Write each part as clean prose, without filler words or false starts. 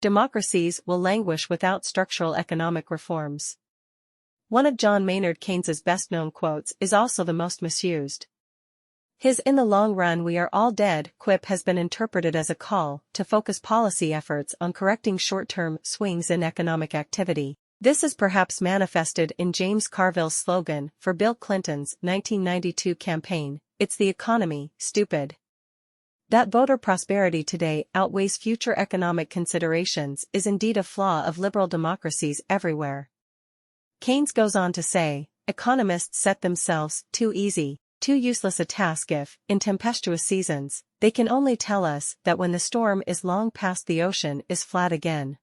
democracies will languish without structural economic reforms. One of John Maynard Keynes's best-known quotes is also the most misused. His "in the long run we are all dead" quip has been interpreted as a call to focus policy efforts on correcting short-term swings in economic activity. This is perhaps manifested in James Carville's slogan for Bill Clinton's 1992 campaign, "It's the economy, stupid." That voter prosperity today outweighs future economic considerations is indeed a flaw of liberal democracies everywhere. Keynes goes on to say, economists set themselves too easy, too useless a task if, in tempestuous seasons, they can only tell us that when the storm is long past the ocean is flat again.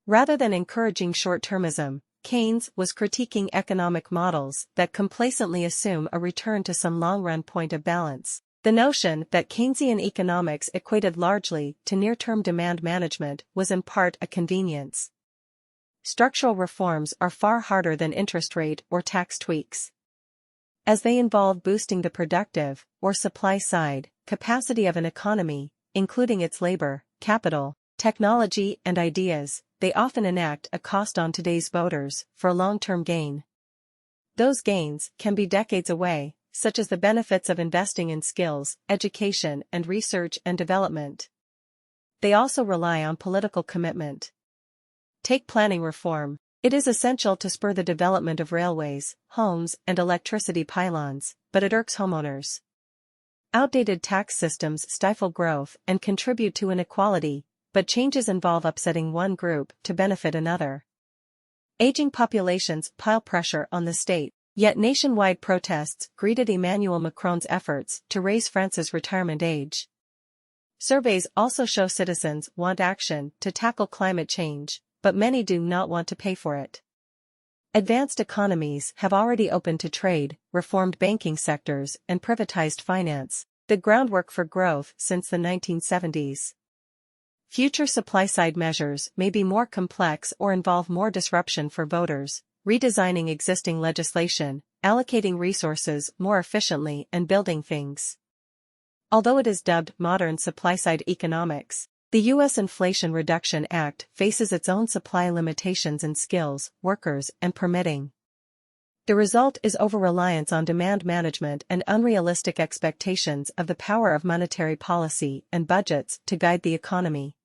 Rather than encouraging short-termism, Keynes was critiquing economic models that complacently assume a return to some long-run point of balance. The notion that Keynesian economics equated largely to near-term demand management was in part a convenience. Structural reforms are far harder than interest rate or tax tweaks, as they involve boosting the productive, or supply-side, capacity of an economy, including its labor, capital, technology and ideas. They often enact a cost on today's voters for long-term gain. Those gains can be decades away, such as the benefits of investing in skills, education and research and development. They also rely on political commitment. Take planning reform. It is essential to spur the development of railways, homes and electricity pylons, but it irks homeowners. Outdated tax systems stifle growth and contribute to inequality, but changes involve upsetting one group to benefit another. Aging populations pile pressure on the state, yet nationwide protests greeted Emmanuel Macron's efforts to raise France's retirement age. Surveys also show citizens want action to tackle climate change, but many do not want to pay for it. Advanced economies have already opened to trade, reformed banking sectors, and privatized finance, the groundwork for growth since the 1970s. Future supply-side measures may be more complex or involve more disruption for voters, redesigning existing legislation, allocating resources more efficiently and building things. Although it is dubbed modern supply-side economics, the U.S. Inflation Reduction Act faces its own supply limitations in skills, workers, and permitting. The result is over-reliance on demand management and unrealistic expectations of the power of monetary policy and budgets to guide the economy.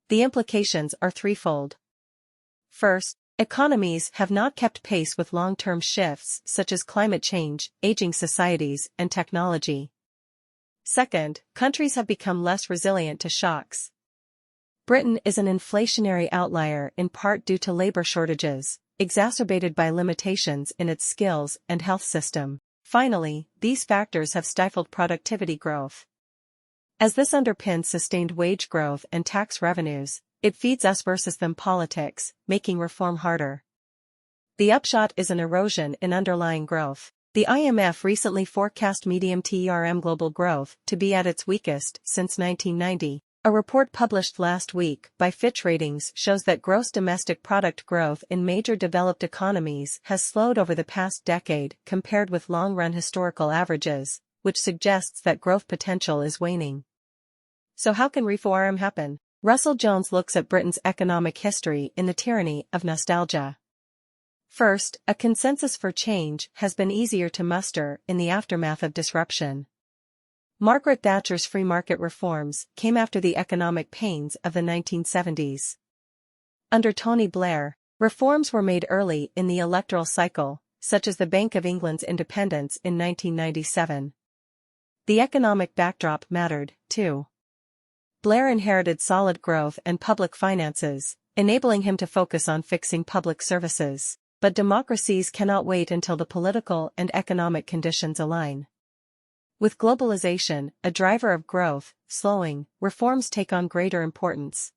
The implications are threefold. First, economies have not kept pace with long-term shifts such as climate change, aging societies, and technology. Second, countries have become less resilient to shocks. Britain is an inflationary outlier in part due to labor shortages, exacerbated by limitations in its skills and health system. Finally, these factors have stifled productivity growth. As this underpins sustained wage growth and tax revenues, it feeds us versus them politics, making reform harder. The upshot is an erosion in underlying growth. The IMF recently forecast medium-term global growth to be at its weakest since 1990. A report published last week by Fitch Ratings shows that gross domestic product growth in major developed economies has slowed over the past decade compared with long-run historical averages, which suggests that growth potential is waning. So how can reform happen? Russell Jones looks at Britain's economic history in the tyranny of nostalgia. First, a consensus for change has been easier to muster in the aftermath of disruption. Margaret Thatcher's free market reforms came after the economic pains of the 1970s. Under Tony Blair, reforms were made early in the electoral cycle, such as the Bank of England's independence in 1997. The economic backdrop mattered, too. Blair inherited solid growth and public finances, enabling him to focus on fixing public services. But democracies cannot wait until the political and economic conditions align. With globalization, a driver of growth, slowing, reforms take on greater importance.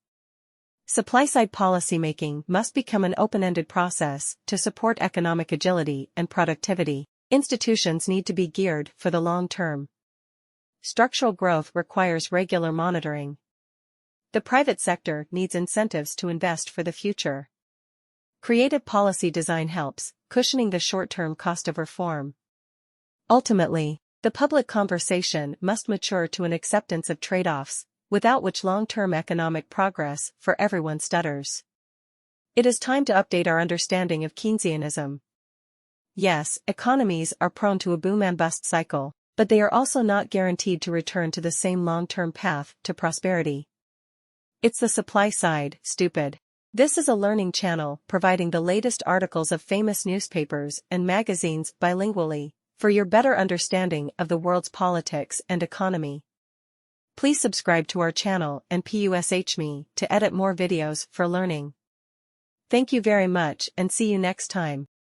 Supply-side policymaking must become an open-ended process to support economic agility and productivity. Institutions need to be geared for the long term. Structural growth requires regular monitoring. The private sector needs incentives to invest for the future. Creative policy design helps, cushioning the short-term cost of reform. Ultimately, the public conversation must mature to an acceptance of trade-offs, without which long-term economic progress for everyone stutters. It is time to update our understanding of Keynesianism. Yes, economies are prone to a boom and bust cycle, but they are also not guaranteed to return to the same long-term path to prosperity. It's the supply side, stupid. This is a learning channel providing the latest articles of famous newspapers and magazines bilingually, for your better understanding of the world's politics and economy. Please subscribe to our channel and push me to edit more videos for learning. Thank you very much and see you next time.